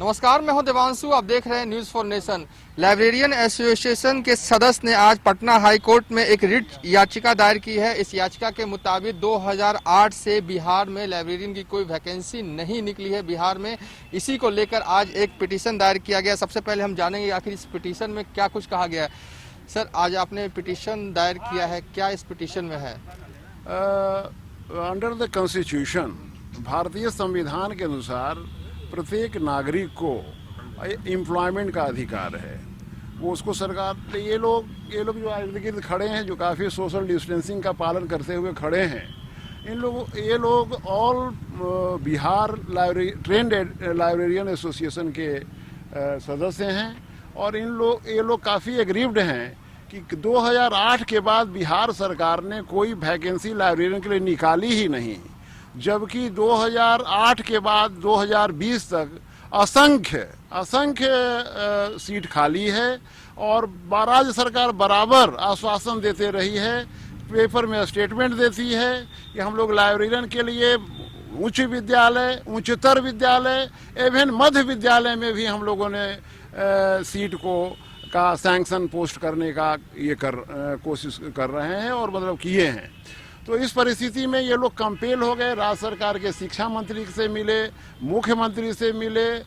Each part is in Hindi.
नमस्कार, मैं हूं देवांशु। आप देख रहे हैं news for nation. Librarian association के सदस्य ने आज पटना हाई कोर्ट में एक रिट याचिका दायर की है। इस याचिका के मुताबिक 2008 से बिहार में लाइब्रेरियन की कोई वैकेंसी नहीं निकली है बिहार में। इसी को लेकर आज एक पिटीशन दायर किया गया। सबसे पहले हम जानेंगे आखिर इस पिटीशन में क्या कुछ कहा गया है। सर, आज आपने पिटीशन दायर किया है, क्या इस पिटीशन में है? अंडर द कॉन्स्टिट्यूशन, भारतीय संविधान के अनुसार प्रत्येक नागरिक को एम्प्लॉयमेंट का अधिकार है। वो उसको सरकार, ये लोग जो इर्द गिर्द खड़े हैं, जो काफ़ी सोशल डिस्टेंसिंग का पालन करते हुए खड़े हैं, ये लोग all Bihar trend librarian association के सदस्य हैं। और ये लोग काफ़ी एग्रीव्ड हैं कि 2008 के बाद बिहार सरकार ने कोई वैकेंसी लाइब्रेरियन के लिए निकाली ही नहीं, जबकि 2008 के बाद 2020 तक असंख्य सीट खाली है। और राज्य सरकार बराबर आश्वासन देते रही है, पेपर में स्टेटमेंट देती है कि हम लोग लाइब्रेरियन के लिए उच्च विद्यालय, उच्चतर विद्यालय एवं मध्य विद्यालय में भी हम लोगों ने सीट का सैंक्शन पोस्ट करने का कोशिश कर रहे हैं और मतलब किए हैं। तो इस परिस्थिति में ये लोग कंपेल हो गए। राज्य सरकार के शिक्षा मंत्री से मिले, मुख्यमंत्री से मिले,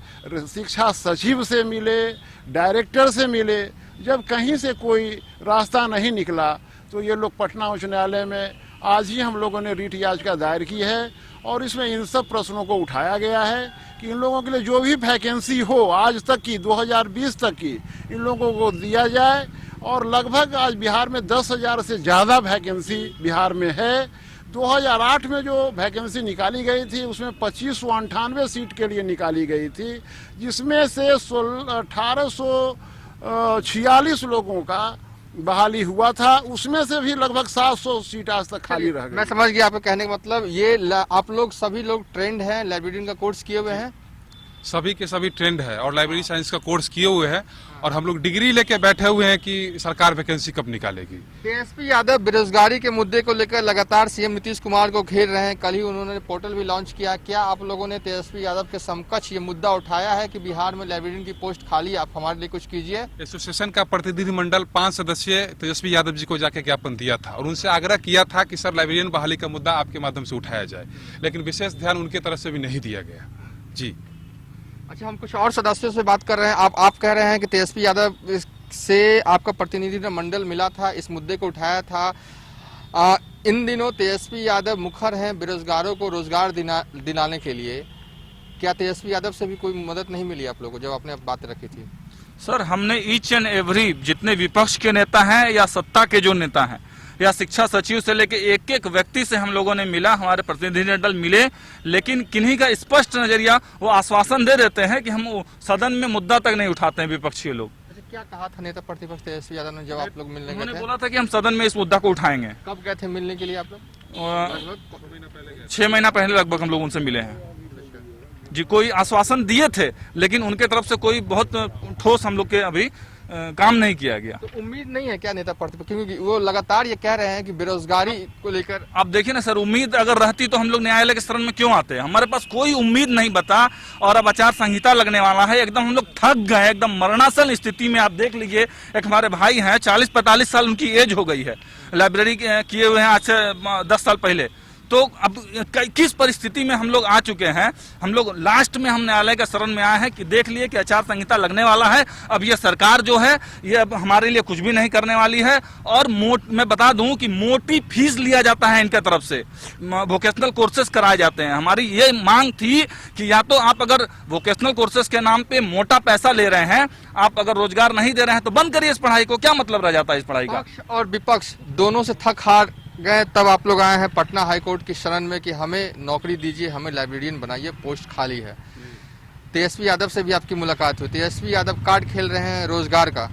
शिक्षा सचिव से मिले, डायरेक्टर से मिले। जब कहीं से कोई रास्ता नहीं निकला तो ये लोग पटना उच्च न्यायालय में आज ही हम लोगों ने रिट याचिका दायर की है। और इसमें इन सब प्रश्नों को उठाया गया है कि इन लोगों के लिए जो भी वैकेंसी हो आज तक की, 2020 तक की, इन लोगों को दिया जाए। और लगभग आज बिहार में 10,000 से ज़्यादा वैकेंसी बिहार में है। 2008 में जो वैकेंसी निकाली गई थी उसमें 2598 सीट के लिए निकाली गई थी, जिसमें से 1846 लोगों का बहाली हुआ था। उसमें से भी लगभग 700 सीट आज तक खाली रह गई। मैं समझ गया आपके कहने का मतलब। ये आप लोग सभी लोग ट्रेंड हैं, लाइब्रेरियन का कोर्स किए हुए हैं? सभी के सभी ट्रेंड है और लाइब्रेरी साइंस का कोर्स किए हुए हैं और हम लोग डिग्री लेके बैठे हुए हैं कि सरकार वैकेंसी कब निकालेगी। तेजस्वी यादव बेरोजगारी के मुद्दे को लेकर लगातार सीएम नीतीश कुमार को घेर रहे हैं। कल ही उन्होंने पोर्टल भी लॉन्च किया। क्या आप लोगों ने तेजस्वी यादव के समकक्ष ये मुद्दा उठाया है कि बिहार में लाइब्रेरियन की पोस्ट खाली, आप हमारे लिए कुछ कीजिए? एसोसिएशन का प्रतिनिधिमंडल 5 सदस्यीय तेजस्वी यादव जी को जाके ज्ञापन दिया था और उनसे आग्रह किया था कि सर लाइब्रेरियन बहाली का मुद्दा आपके माध्यम से उठाया जाए, लेकिन विशेष ध्यान उनकी तरफ से भी नहीं दिया गया। जी अच्छा, हम कुछ और सदस्यों से बात कर रहे हैं। आप कह रहे हैं कि तेजस्वी यादव से आपका प्रतिनिधि मंडल मिला था, इस मुद्दे को उठाया था। इन दिनों तेजस्वी यादव मुखर हैं बेरोजगारों को रोजगार दिलाने के लिए। क्या तेजस्वी यादव से भी कोई मदद नहीं मिली आप लोगों को जब आपने बात रखी थी? सर, हमने ईच एंड एवरी जितने विपक्ष के नेता हैं या सत्ता के जो नेता हैं या शिक्षा सचिव से लेके एक एक व्यक्ति से हम लोगों ने मिला, हमारे प्रतिनिधिमंडल मिले, लेकिन किन्हीं का स्पष्ट नजरिया वो आश्वासन दे देते हैं कि हम सदन में मुद्दा तक नहीं उठाते हैं विपक्षी लोग। अच्छा, क्या कहा था नेता प्रतिपक्ष तेजस्वी यादव ने जब आप लोग मिलने गए थे? उन्होंने बोला था कि हम सदन में इस मुद्दा को उठाएंगे। कब गए थे मिलने के लिए आप लोग? 6 महीना पहले लगभग हम लोग उनसे मिले हैं जी। कोई आश्वासन दिए थे लेकिन उनके तरफ से कोई बहुत ठोस हम लोग के अभी काम नहीं किया गया। तो उम्मीद नहीं है क्या नेता प्रतिपक्ष, क्योंकि वो लगातार ये कह रहे हैं कि बेरोजगारी को लेकर? आप देखिए ना सर, उम्मीद अगर रहती तो हम लोग न्यायालय के शरण में क्यों आते? हमारे पास कोई उम्मीद नहीं बता और अब आचार संहिता लगने वाला है। एकदम हम लोग थक गए, एकदम मरणासन स्थिति में। आप देख लीजिए, एक हमारे भाई हैं, 40-45 साल उनकी एज हो गई है, लाइब्रेरी किए हुए हैं आज से 10 साल पहले। तो अब किस परिस्थिति में हम लोग आ चुके हैं। हम लोग लास्ट में हम न्यायालय के शरण में आए हैं कि देख लिए कि आचार संहिता लगने वाला है। अब ये सरकार जो है ये अब हमारे लिए कुछ भी नहीं करने वाली है। और मैं बता दूं कि मोटी फीस लिया जाता है इनके तरफ से, वोकेशनल कोर्सेज कराए जाते हैं। हमारी ये मांग थी कि या तो आप अगर वोकेशनल कोर्सेज के नाम पे मोटा पैसा ले रहे हैं, आप अगर रोजगार नहीं दे रहे हैं तो बंद करिए इस पढ़ाई को। क्या मतलब रह जाता है इस पढ़ाई का? पक्ष और विपक्ष दोनों से थक हार गए, तब आप लोग आए हैं पटना हाई कोर्ट की शरण में कि हमें नौकरी दीजिए, हमें लाइब्रेरियन बनाइए, पोस्ट खाली है। तेजस्वी यादव से भी आपकी मुलाकात हुई। तेजस्वी यादव कार्ड खेल रहे हैं रोजगार का।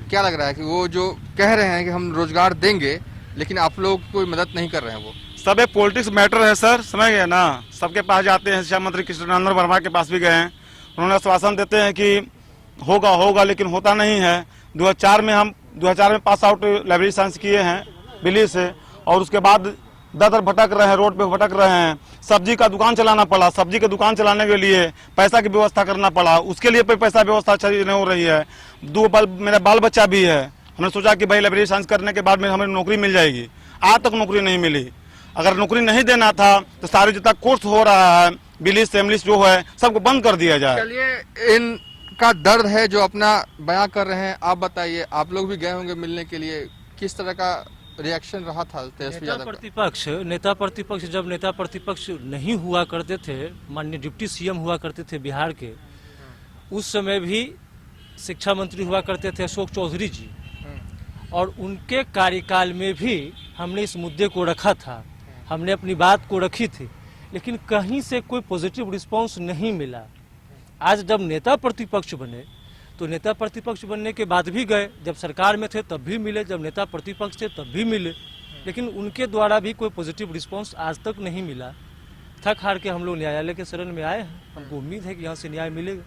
क्या लग रहा है कि वो जो कह रहे हैं कि हम रोजगार देंगे लेकिन आप लोग कोई मदद नहीं कर रहे हैं? वो सब एक पॉलिटिक्स मैटर है सर, समझ गए ना। सबके पास जाते हैं, शिक्षा मंत्री कृष्णनंदन वर्मा के पास भी गए हैं, उन्होंने आश्वासन देते हैं कि होगा लेकिन होता नहीं है। 2004 में पास आउट लाइब्रेरी साइंस किए हैं दिल्ली से, और उसके बाद दर दर भटक रहे हैं, रोड पे भटक रहे हैं। सब्जी का दुकान चलाना पड़ा, सब्जी की दुकान चलाने के लिए पैसा की व्यवस्था करना पड़ा, उसके लिए पैसा व्यवस्था अच्छी नहीं हो रही है। मेरा बाल बच्चा भी है। हमने सोचा कि भाई लाइब्रेरी साइंस करने के बाद में हमें नौकरी मिल जाएगी, आज तक नौकरी नहीं मिली। अगर नौकरी नहीं देना था तो सारे जितना कोर्स हो रहा है बिलिस एमलिस जो है सबको बंद कर दिया जाए। चलिए, इनका दर्द है जो अपना बयां कर रहे हैं। आप बताइए, आप लोग भी गए होंगे मिलने के लिए, किस तरह का रिएक्शन रहा था तेजस्वी यादव का? नेता प्रतिपक्ष जब नेता प्रतिपक्ष नहीं हुआ करते थे, माननीय डिप्टी सीएम हुआ करते थे बिहार के, उस समय भी शिक्षा मंत्री हुआ करते थे अशोक चौधरी जी, और उनके कार्यकाल में भी हमने इस मुद्दे को रखा था, हमने अपनी बात को रखी थी, लेकिन कहीं से कोई पॉजिटिव रिस्पांस नहीं मिला। आज जब नेता प्रतिपक्ष बने तो नेता प्रतिपक्ष बनने के बाद भी गए, जब सरकार में थे तब भी मिले, जब नेता प्रतिपक्ष थे तब भी मिले, लेकिन उनके द्वारा भी कोई पॉजिटिव रिस्पांस आज तक नहीं मिला। थक हार के हम लोग न्यायालय के शरण में आए हैं, हमको उम्मीद है कि यहाँ से न्याय मिलेगा।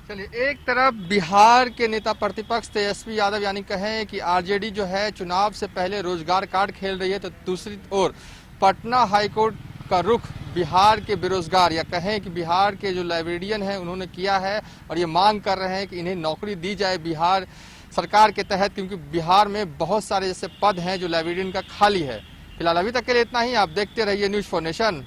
चलिए, एक तरफ बिहार के नेता प्रतिपक्ष तेजस्वी यादव यानी कहें कि आरजेडी जो है चुनाव से पहले रोजगार कार्ड खेल रही है, तो दूसरी ओर पटना हाईकोर्ट का रुख बिहार के बेरोजगार या कहें कि बिहार के जो लाइब्रेरियन हैं उन्होंने किया है, और ये मांग कर रहे हैं कि इन्हें नौकरी दी जाए बिहार सरकार के तहत, क्योंकि बिहार में बहुत सारे जैसे पद हैं जो लाइब्रेरियन का खाली है। फिलहाल अभी तक के लिए इतना ही। आप देखते रहिए न्यूज़ फॉर नेशन।